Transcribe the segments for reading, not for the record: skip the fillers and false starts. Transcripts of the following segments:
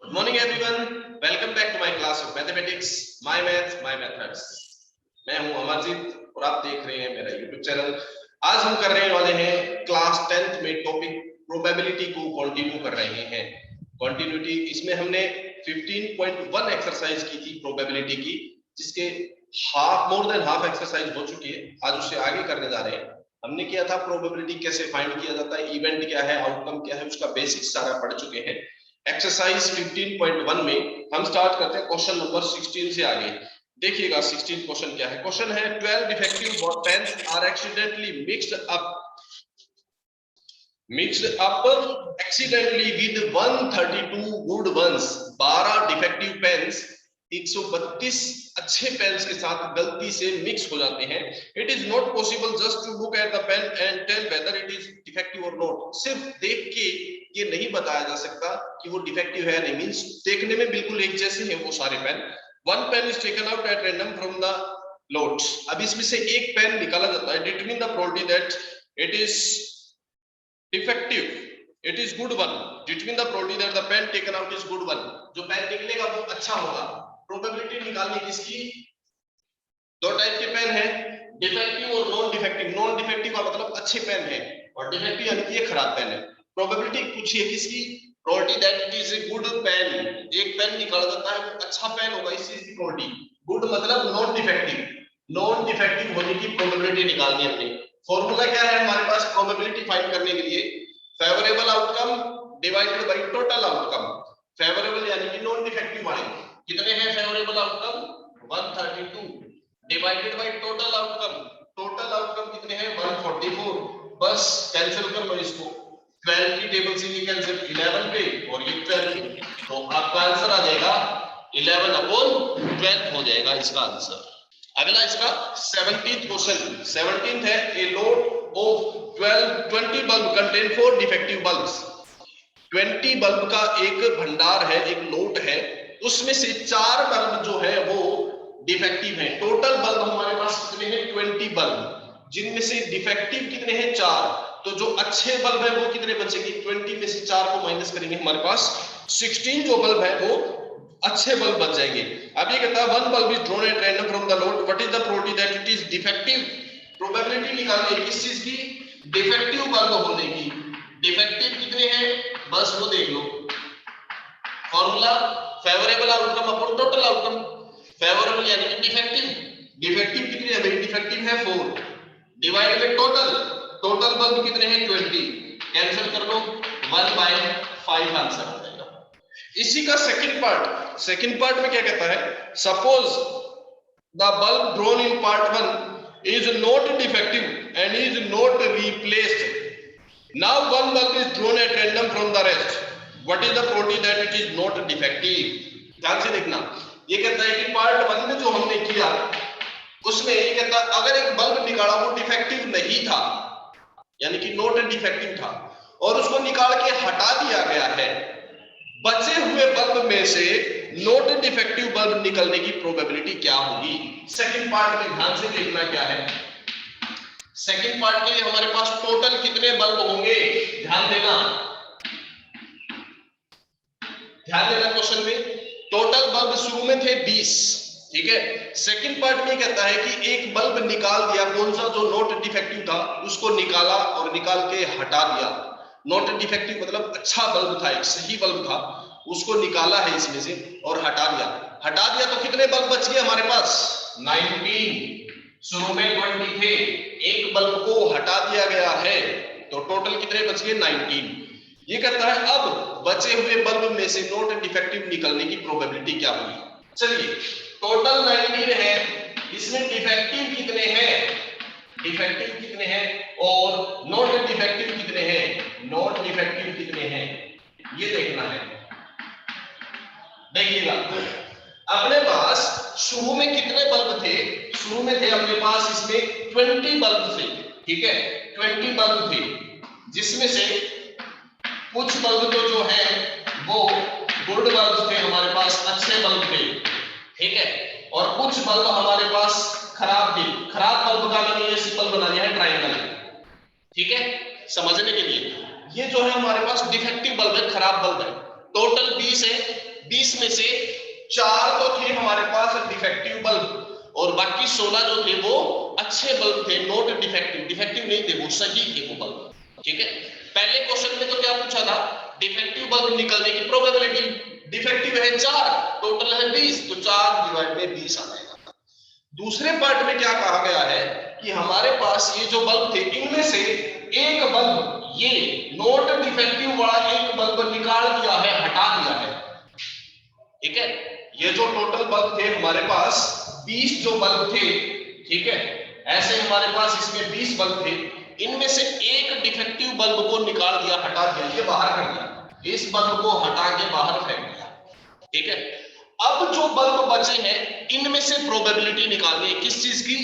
Good morning everyone. Welcome back to my class of mathematics. My math, my methods. मैं हूं अमरजीत और आप देख रहे हैं मेरा YouTube चैनल। आज हम करने वाले हैं क्लास 10th में टॉपिक प्रोबेबिलिटी को कंटिन्यू कर रहे हैं। कंटिन्यूटी इसमें हमने 15.1 एक्सरसाइज की थी प्रोबेबिलिटी की, जिसके मोर देन हाफ एक्सरसाइज हो चुकी है। आज उससे आगे करने जा रहे हैं। हमने किया था प्रोबेबिलिटी कैसे फाइंड किया जाता है, इवेंट क्या है, आउटकम क्या है, उसका बेसिक्स सारा पढ़ चुके हैं। एक्सरसाइज 15.1 में हम स्टार्ट करते हैं क्वेश्चन नंबर 16 से आगे। देखिएगा 16 क्वेश्चन क्या है। क्वेश्चन है 12 defective ball pens are accidentally mixed up accidentally with 132 good ones. 12 defective pens 132 अच्छे पेन्स के साथ गलती से मिक्स हो जाते हैं। It is not possible just to look at the pen and tell whether it is defective और not. सिर्फ देख के ये नहीं बताया जा सकता कि वो डिफेक्टिव है नहीं। मींस देखने में बिल्कुल एक जैसे हैं वो सारे pen. One pen is taken out at random from the lots. अब इसमें से एक पेन निकाला जाता है। Determine the probability that it is defective, it is good one. Determine the probability that the pen taken out is good one. जो pen निकलेगा वो अच्छा होगा। प्रोबेबिलिटी निकालनी किसकी? दो टाइप के पेन है, डिफेक्टिव और नॉन डिफेक्टिव। नॉन डिफेक्टिव का मतलब अच्छे पेन है और डिफेक्टिव यानी कि ये खराब पेन है। प्रोबेबिलिटी पूछिए किसकी? Probability that it is a good pen. एक पेन निकाला जाता है वो अच्छा पेन होगा, इस चीज की प्रोबेबिलिटी। गुड मतलब नॉन डिफेक्टिव। नॉन डिफेक्टिव होने की प्रोबेबिलिटी निकालनी है अपनी। फॉर्मूला क्या है हमारे पास प्रोबेबिलिटी फाइंड करने के लिए? Favourable outcome divided by total outcome. Favourable यानी कि नॉन डिफेक्टिव वाले कितने हैं? Favourable outcome 132 divided by total outcome. Total outcome कितने हैं? 144। बस कैंसिल कर लो इसको। 12 की टेबल से ये कैंसिल 11 पे और ये 12 पे, तो आपका आंसर आ जाएगा 11/12 हो जाएगा इसका आंसर। अगला इसका 17th क्वेश्चन। 17th है a load of 20 bulb contain 4 defective bulbs. 20 bulb का एक भंडार है, एक लोट है, उसमें से 4 बल्ब जो है वो डिफेक्टिव है। टोटल बल्ब हमारे पास कितने हैं? 20 बल्ब, जिनमें से डिफेक्टिव कितने हैं? 4। तो जो अच्छे बल्ब है वो कितने बचेंगे? 20 में से 4 को माइनस करेंगे, हमारे पास 16 जो बल्ब है वो अच्छे बल्ब बच जाएंगे। अब ये कहता है one bulb is drawn at random from the load, what is the probability that it is defective? Probability निकालनी है किस चीज की? डिफेक्टिव बल्ब होने की। डिफेक्टिव कितने हैं बस वो देख लो। Formula favourable outcome upon total outcome. Favourable यानी कि डिफेक्टिव। डिफेक्टिव कितने हैं? डिफेक्टिव है 4 divide by total. Total bulb कितने हैं? 20। कैंसिल कर लो 1/5 आंसर हो जाएगा। इसी का सेकंड पार्ट। सेकंड पार्ट में क्या कहता है? Suppose the bulb drawn in part 1 is not defective and is not replaced. Now one bulb is drawn at random from the rest. What is the probability that it is not defective? ध्यान से देखना। ये कहता है कि part 1 में जो हमने किया उसमें ये कहता है अगर एक बल्ब निकाला वो डिफेक्टिव नहीं था, यानी कि नॉट डिफेक्टिव था, और उसको निकाल के हटा दिया गया है, बचे हुए बल्ब में से नॉट डिफेक्टिव बल्ब निकलने की प्रोबेबिलिटी क्या होगी? सेकंड पार्ट में ध्यान से देखना क्या है। सेकंड पार्ट के लिए हमारे पास टोटल कितने बल्ब होंगे? ध्यान देना, ध्यान देना क्वेश्चन में। टोटल बल्ब शुरू में थे 20, ठीक है। सेकंड पार्ट में कहता है कि एक बल्ब निकाल दिया, कौन सा? जो नॉट डिफेक्टिव था उसको निकाला और निकाल के हटा दिया। नॉट डिफेक्टिव मतलब अच्छा बल्ब था, एक सही बल्ब था, उसको निकाला है इसमें से और हटा दिया। हटा दिया तो कितने बल्ब बच गए हमारे पास? 19। शुरू में 20 थे, एक बल्ब को हटा दिया गया है तो टोटल कितने बच गए? 19। ये कहता है अब बचे हुए बल्ब में से नॉट डिफेक्टिव निकलने की प्रोबेबिलिटी क्या होगी? चलिए टोटल 19 है, इसमें डिफेक्टिव कितने हैं? डिफेक्टिव कितने हैं और नॉट डिफेक्टिव कितने हैं? नॉट डिफेक्टिव कितने हैं ये देखना है। देखिएगा अपने पास शुरू में कितने बल्ब थे? शुरू में थे अपने पास इसमें 20 बल्ब थे, ठीक है। 20 बल्ब थे, जिसमें से कुछ बल्ब तो जो है वो गुड बल्ब थे, हमारे पास अच्छे बल्ब थे, ठीक है, और कुछ बल्ब हमारे पास खराब थे। खराब बल्ब का मैंने ये सिंबल बना दिया है ट्रायंगल, ठीक है, समझने के लिए। ये जो है हमारे पास डिफेक्टिव बल्ब है, खराब बल्ब है। टोटल 20 है, 20 में से 4 तो थे हमारे पास डिफेक्टिव बल्ब और बाकी 16 जो थे वो अच्छे बल्ब थे, नॉट डिफेक्टिव, डिफेक्टिव नहीं थे, वो सही थे वो बल्ब। ठीक है, पहले क्वेश्चन में तो क्या पूछा था, डिफेक्टिव बल्ब निकलने की प्रोबेबिलिटी, डिफेक्टिव है 4, टोटल है 20, तो 4 डिवाइड में 20 आ जाएगा। दूसरे पार्ट में क्या कहा गया है कि हमारे पास ये जो बल्ब थे इनमें से एक बल्ब, ये नॉट डिफेक्टिव वाला एक बल्ब निकाल दिया है, हटा दिया है। ठीक है, ये जो टोटल बल्ब थे हमारे पास 20 जो बल्ब थे, ठीक है, ऐसे हमारे पास इसमें 20 बल्ब थे, इनमें से एक डिफेक्टिव बल्ब को निकाल दिया, हटा दिया, ये बाहर कर दिया, इस बल्ब को हटा के बाहर फेंक दिया। ठीक है, अब जो बल्ब बचे हैं इनमें से प्रोबेबिलिटी निकालनी है, किस चीज की,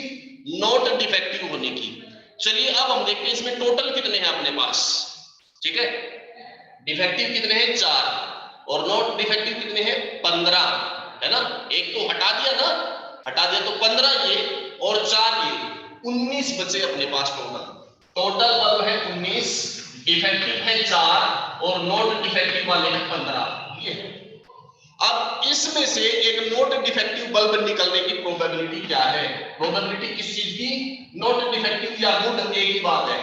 नॉट डिफेक्टिव होने की। चलिए अब हम देखते हैं इसमें टोटल कितने हैं अपने पास। ठीक है, डिफेक्टिव कितने हैं 4 और नॉट डिफेक्टिव कितने हैं 15, है ना, एक तो हटा दिया ना, हटा दिया तो 15 ये और 4 ये, 19 बचे अपने पास टोटल। टोटल बल्ब है 19, डिफेक्टिव है 4 और नॉट डिफेक्टिव वाले हैं 15। ये अब इसमें से एक नॉट डिफेक्टिव बल्ब निकलने की प्रोबेबिलिटी क्या है, प्रोबेबिलिटी किस चीज की, नॉट डिफेक्टिव या गुड, एक ही बात है,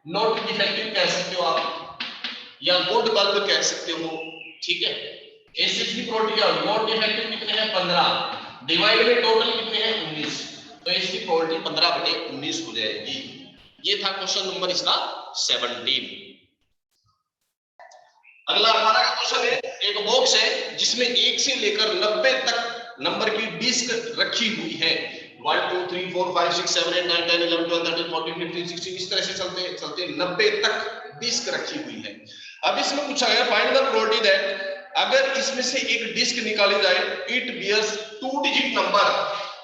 नॉट डिफेक्टिव कह सकते हो आप या गुड बल्ब कह सकते हो। ठीक है, इस चीज की प्रोबेबिलिटी नॉट डिफेक्टिव कितने हैं 15, डिवाइड में टोटल कितने हैं 19, तो इसकी प्रोबेबिलिटी 15/19 हो जाएगी। ये था क्वेश्चन नंबर इसका 17। अगला 18 का क्वेश्चन है, एक बॉक्स है जिसमें 1 से लेकर 90 तक नंबर की डिस्क रखी हुई है, 1 2 3 4 5 6 7 8 9 10 11 12 13 14 15 16, इस तरह से चलते चलते 90 तक डिस्क रखी हुई है। अब इसमें पूछा गया फाइंड द प्रोबेबिलिटी दैट, अगर इसमें से एक डिस्क निकाली जाए, इट बियर्स 2 डिजिट नंबर।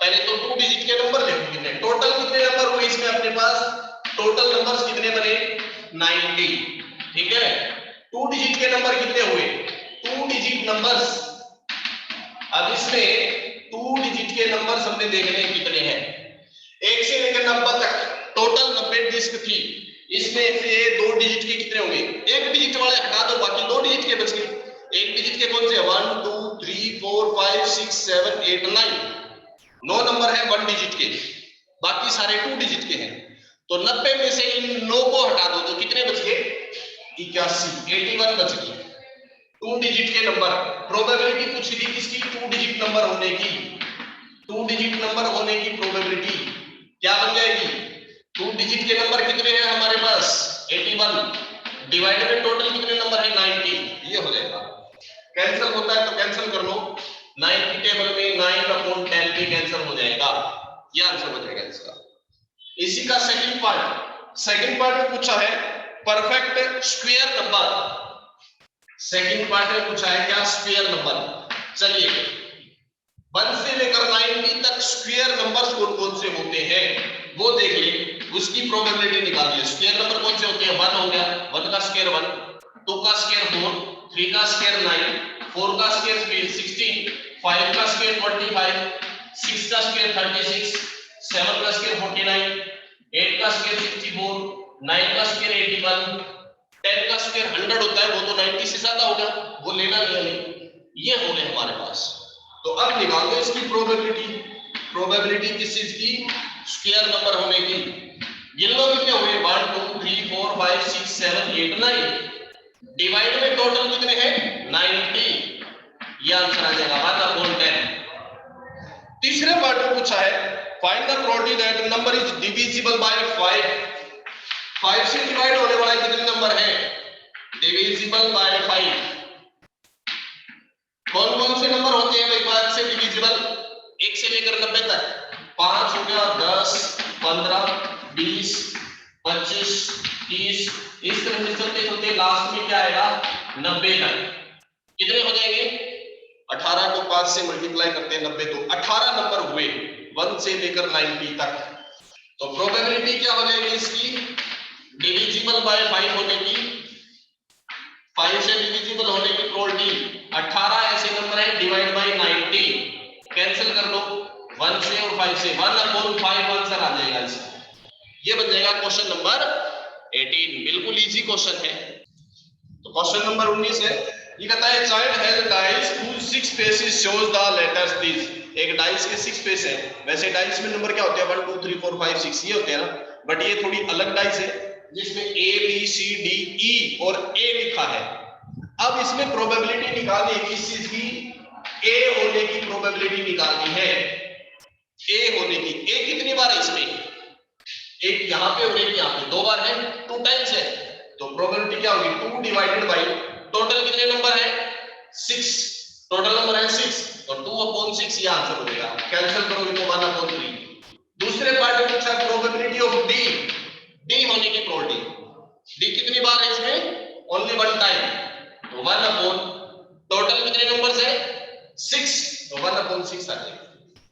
पहले तो 2 डिजिट के नंबर लिख देंगे, टोटल कितने नंबर हुए इसमें अपने पास, टोटल नंबर्स कितने बने 90। ठीक है, 2 डिजिट के नंबर कितने हुए 2 डिजिट नंबर्स। अब इसमें 2 डिजिट के नंबर्स हमने देखने कितने हैं, 1 से लेकर 90 तक टोटल 90 डिस्क थी, इसमें से 2 डिजिट के कितने होंगे, एक डिजिट वाले हटा दो, बाकी 2 डिजिट के बच गए। एक डिजिट के कौन से 1 2 3 4 5 6 7 8 9, 9 नंबर है 1 डिजिट के, बाकी सारे 2 डिजिट के हैं। तो 90 में से इन 9 को हटा दो तो कितने बच गए 81 बच गई। 2 डिजिट के नंबर, प्रोबेबिलिटी पूछ रही किसकी, 2 डिजिट नंबर होने की, 2 डिजिट नंबर होने की प्रोबेबिलिटी क्या बन जाएगी, 2 डिजिट के नंबर कितने हैं हमारे पास 81, डिवाइड में टोटल कितने नंबर है 90, ये हो जाएगा। कैंसिल होता है तो कैंसिल कर लो, 9 की टेबल में 9/10 पे कैंसिल हो जाएगा, ये आंसर हो जाएगा इसका। इसी का सेकंड पार्ट में पूछा है perfect square number, second part में पूछा है क्या स्क्वायर नंबर। चलिए 1 से लेकर 90 तक स्क्वायर नंबर्स कौन कौन से होते हैं वो देख ले, उसकी प्रोबेबिलिटी निकालिए। स्क्वायर नंबर कौन से होते हैं, 1 हो गया, 1 का स्क्वायर 1, 2 का स्क्वायर 4, 3 का स्क्वायर 9, 4 का स्क्वायर 16, 5 का स्क्वायर 25, 6 का स्क्वायर 36, 7 का स्क्वायर 49, 8 का स्क्वायर 64, 9 का स्क्वायर 81, 10 का स्क्वायर 100 होता है, वो तो 90 से ज्यादा होगा, वो लेना नहीं है। ये हो गए हमारे पास। तो अब निकाल दो इसकी प्रोबेबिलिटी किस चीज की, स्क्वायर नंबर होने की। गिन लो कितने हुए 1 2 3 4 5 6 7 8 9, डिवाइड में टोटल कितने हैं 90, ये आंसर आ जाएगा 1/10। तीसरे पार्ट में पूछा है find the probability that number is divisible by 5, 5 से डिवाइड होने वाला कितने नंबर है, डिविजिबल बाय 5। कौन कौन से नंबर होते हैं भाई 5 से डिविजिबल, 1 से लेकर 90 तक, 5 हो गया, 10 15 20 25 30, इस तरह से चलते चलते लास्ट में क्या आएगा 90 तक, कितने हो जाएंगे 18 को 5 से मल्टीप्लाई करते हैं 90, तो 18 नंबर हुए 1 से लेकर 90 तक। तो प्रोबेबिलिटी क्या हो जाएगी इसकी, डिविजिबल बाय 5 होने की, 5 से डिविजिबल होने की प्रोबेबिलिटी 18 ऐसे नंबर है डिवाइड बाय 90, कैंसिल कर लो 1 से और 5 से, 1/5 आंसर आ जाएगा इसका। ये बन जाएगा क्वेश्चन नंबर 18, बिल्कुल इजी क्वेश्चन है। तो क्वेश्चन नंबर 19 है ये कहता है child has dice whose 6 faces shows the letters these। एक डाइस के 6 फेस है, वैसे डाइस में नंबर क्या होते हैं 1 2 3 4 5 6 ये होते हैं ना, बट ये थोड़ी अलग डाइस है जिसमें A B C D E और A लिखा है। अब इसमें प्रोबेबिलिटी निकालनी है, किस चीज की, A होने की प्रोबेबिलिटी निकालनी है। A होने की, A कितनी बार है इसमें, एक यहाँ पे और एक यहाँ पे, 2 बार है, 2 टाइम्स है, तो प्रोबेबिलिटी क्या होगी 2 डिवाइडेड बाई टोटल कितने नंबर है 6, टोटल नंबर है 6, तो 2/6 ये आंसर हो जाएगा। कैंसिल करोगे तो 1/3। दूसरे पार्ट में पूछा प्रोबेबिलिटी ऑफ डी, डी होने की प्रोबेबिलिटी, डी कितनी बार है इसमें ओनली 1 टाइम, तो 1/, टोटल कितने नंबर्स है 6, तो 1/6 आ जाएगा।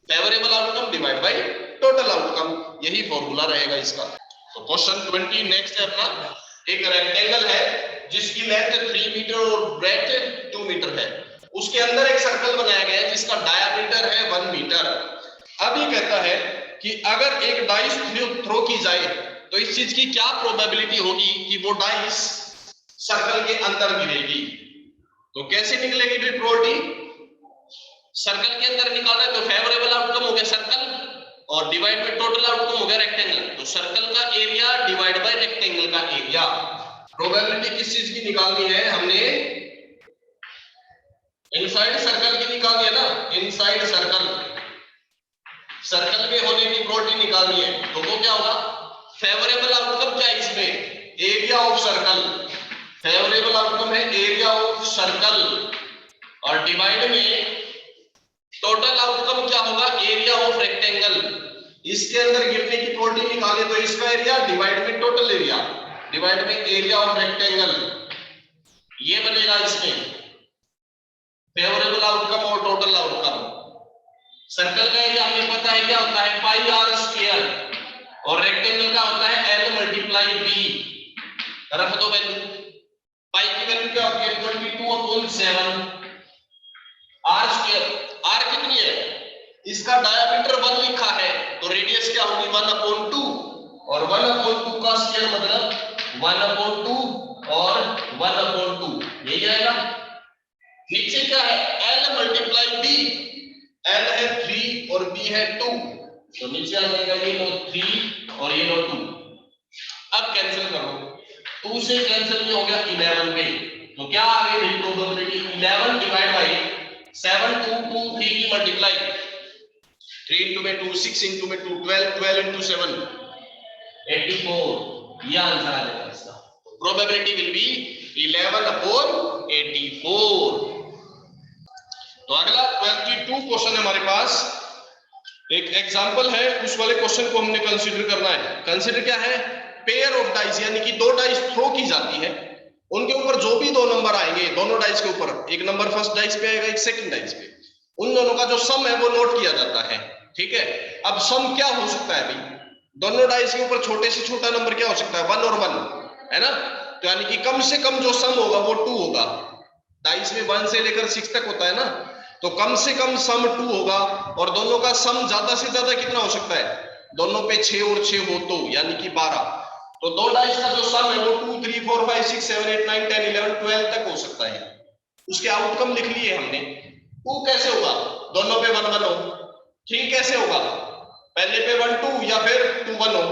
Favourable outcome divide by total outcome, यही फॉर्मूला रहेगा इसका। तो क्वेश्चन 20 नेक्स्ट है अपना, एक रेक्टेंगल है जिसकी लेंथ 3 मीटर और ब्रेड्थ 2 मीटर है, उसके अंदर एक सर्कल बनाया गया है जिसका डायमीटर है 1 मीटर। अब ये कहता है कि अगर एक डाइस थ्रो की जाए तो इस चीज की क्या प्रोबेबिलिटी होगी कि वो डाइस सर्कल के अंदर गिरेगी। तो कैसे निकलेगी फिर प्रोबेबिलिटी, सर्कल के अंदर निकालना है तो फेवरेबल आउटकम हो गया सर्कल और डिवाइड बाय टोटल आउटकम हो गया रेक्टेंगल, तो सर्कल का एरिया डिवाइड बाय रेक्टेंगल का एरिया। प्रोबेबिलिटी किस चीज की निकालनी है, हमने इनसाइड सर्कल की निकालनी है ना, इनसाइड सर्कल, सर्कल के होने की प्रोबेबिलिटी निकालनी है, तो वो क्या होगा फेवरेबल आउटकम क्या है इसमें area of circle, favourable outcome है एरिया ऑफ सर्कल और डिवाइड में टोटल आउटकम क्या होगा एरिया ऑफ रेक्टेंगल। इसके अंदर गिरने की प्रोबेबिलिटी निकाले तो इसका एरिया डिवाइड में टोटल एरिया डिवाइड में एरिया ऑफ रेक्टेंगल, ये बनेगा इसमें फेवरेबल आउटकम और टोटल आउटकम। सर्कल का एरिया हमें पता है क्या होता है पाई आर स्क्वायर और रेक्टेंगल का होता है एल मल्टीप्लाई बी। रख दो वैल्यू, पाई की वैल्यू क्या होती है 22/7 आर स्क्वायर, आर कितनी है इसका डायमीटर 1 लिखा है तो रेडियस क्या होगी 1/2 और 1/2 का स्क्वायर मतलब 1/2 और 1/2 यही आएगा। नीचे क्या है l मल्टीप्लाई b, l है 3 और b है 2, तो नीचे आ जाएगा ये लो 3 और ये लो 2। अब कैंसिल करो, 2 से कैंसिल में हो गया 11 पे, तो क्या आ गई प्रोबेबिलिटी 11 डिवाइड बाय 7 2 2 3 की मल्टीप्लाई 3 into में 2 6 into में 2 12 12 into 7 84, ये आंसर आ जाएगा इसका। Probability will be 11/84। तो अगला 22 क्वेश्चन है हमारे पास, एक एग्जांपल है उस वाले क्वेश्चन को हमने कंसीडर करना है। कंसीडर क्या है पेयर ऑफ डाइस, यानी कि 2 डाइस थ्रो की जाती है, उनके ऊपर जो भी 2 नंबर आएंगे दोनों डाइस के ऊपर, एक नंबर फर्स्ट डाइस पे आएगा एक सेकंड डाइस पे, उन दोनों का जो सम है वो नोट किया जाता है। ठीक है, अब सम क्या हो सकता है भाई, दोनों डाइस के ऊपर छोटे से छोटा नंबर क्या हो सकता है 1 और 1 है ना, तो यानी कि कम से कम जो सम होगा वो 2 होगा। डाइस में 1 से लेकर 6 तक होता है ना, तो कम से कम सम 2 होगा और दोनों का सम ज्यादा से ज्यादा कितना हो सकता है, दोनों पे 6 और 6 हो तो यानी कि 12, तो 2 डाइस का जो सम है वो 2 3 4 5 6 7 8 9 10 11 12 तक हो सकता है। उसके आउटकम लिख लिए हमने। 2 कैसे होगा, दोनों पे 1 1 हो। 3 कैसे होगा, पहले पे 1 2 या फिर 2 1 हो।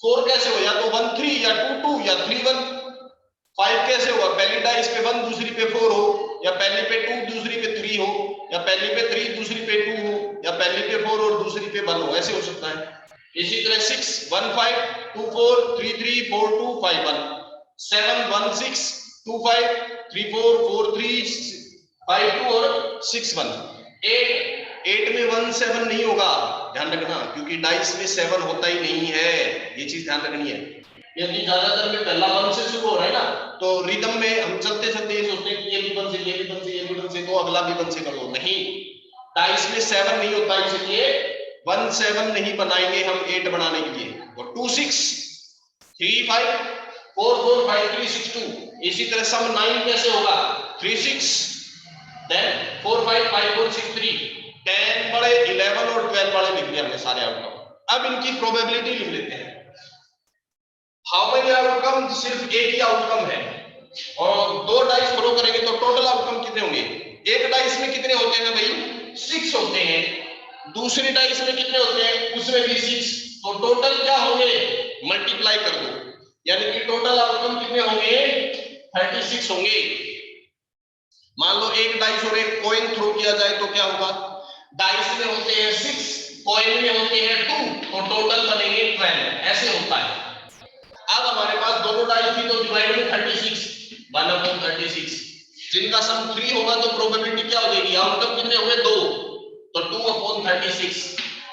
4 कैसे हो, या तो 1 3 या 2 2 या 3 1। 5 कैसे होगा, पहली डाइस पे 1 दूसरी पे 4 हो, या पहली पे 2 दूसरी पे 3 हो, या पहली पे 3 दूसरी पे 2 हो, या पहली पे 4 और दूसरी पे 1 हो, ऐसे हो सकता है। इसी तरह 6 1 5 2 4 3 3 4 2 5 1, 7 1 6 2 5 3 4 4 3 5 2 और 6 1। 8 में 1 7 नहीं होगा, ध्यान रखना, क्योंकि डाइस में 7 होता ही नहीं है, ये चीज ध्यान रखनी है। यदि ज्यादातर में पहला 1 से शुरू हो रहा है ना, तो रिदम में हम चलते चलते ये सोचते हैं कि ये भी 1 से, ये भी 1 से, ये भी 1 से, तो अगला भी 1 से करो, नहीं, डाइस में 7 नहीं होता, इसलिए 1 7 नहीं बनाएंगे हम 8 बनाने के लिए। और 2 6 3 5 4 4 5 3 6 2, इसी तरह सम 9 कैसे होगा 3 6 देन 4 5 5 4 6 3 10 बड़े 11 और 12 बड़े लिख दिए हमने सारे आउटकम। अब इनकी प्रोबेबिलिटी लिख लेते हैं। हाउ मेनी आउटकम, सिर्फ एक ही आउटकम है, और 2 डाइस थ्रो करेंगे तो टोटल आउटकम कितने होंगे? एक डाइस में कितने होते हैं भाई? 6 होते हैं। दूसरी डाइस में कितने होते हैं? उसमें भी 6। तो टोटल क्या होंगे? मल्टीप्लाई कर दो, यानी कि टोटल आउटकम कितने होंगे? 36 होंगे। मान लो एक डाइस और एक कॉइन थ्रो किया जाए तो क्या होगा? डाइस में होते हैं 6, कॉइन में होते हैं 2, तो टोटल बनेंगे 12। ऐसे होता है। अब हमारे पास दोनों डाइस थी तो डिवाइड में 36, 1/36। जिनका सम 3 होगा तो प्रोबेबिलिटी क्या हो जाएगी? आउटकम कितने हुए? 2, तो 2/36।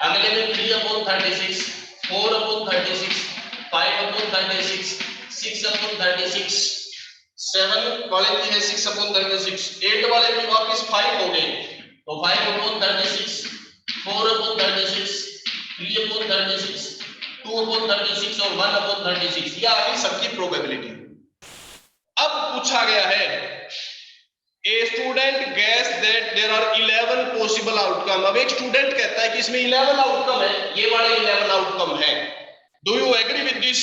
अगले में 3/36, 4/36, 5/36, 6/36, 7 वाले की है 6/36, 8 वाले की वापस 5 हो गए तो 5/36, 4/36, 3/36, 2/36 और 1/36। ये आ गई सबकी प्रोबेबिलिटी। अब पूछा गया है a student guess that there are 11 possible outcome. अब एक स्टूडेंट कहता है कि इसमें 11 आउटकम है, ये वाले 11 आउटकम है। Do you agree with this?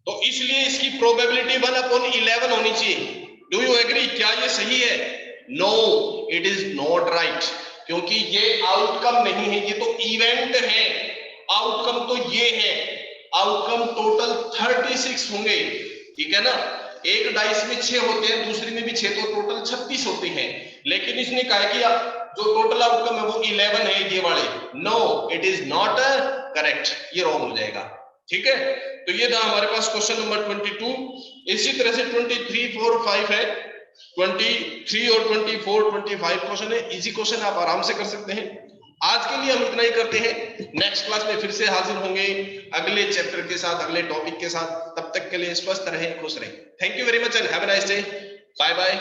तो इसलिए इसकी प्रोबेबिलिटी 1/11 होनी चाहिए। Do you agree? क्या ये सही है? No, it is not right, क्योंकि ये आउटकम नहीं है, ये तो इवेंट है। आउटकम तो ये है। आउटकम टोटल 36 होंगे, ठीक है ना? एक डाइस में 6 होते हैं, दूसरी में भी 6, तो टोटल 36 होते हैं। लेकिन इसने कहा कि जो टोटल आउटकम है वो 11 है, ये वाले। No, it is not correct, ये रॉन्ग हो जाएगा। ठीक है, तो ये था हमारे पास क्वेश्चन नंबर 22। इसी तरह से 23, 4, 5 है। 23 और 24, 25 क्वेश्चन है। इजी क्वेश्चन, आप आराम से कर सकते हैं। आज के लिए हम इतना ही करते हैं। नेक्स्ट क्लास में फिर से हाजिर होंगे अगले चैप्टर के साथ, अगले टॉपिक के साथ। तब तक के लिए स्वस्थ रहें, खुश रहें। Thank you very much and have a nice day. Bye bye.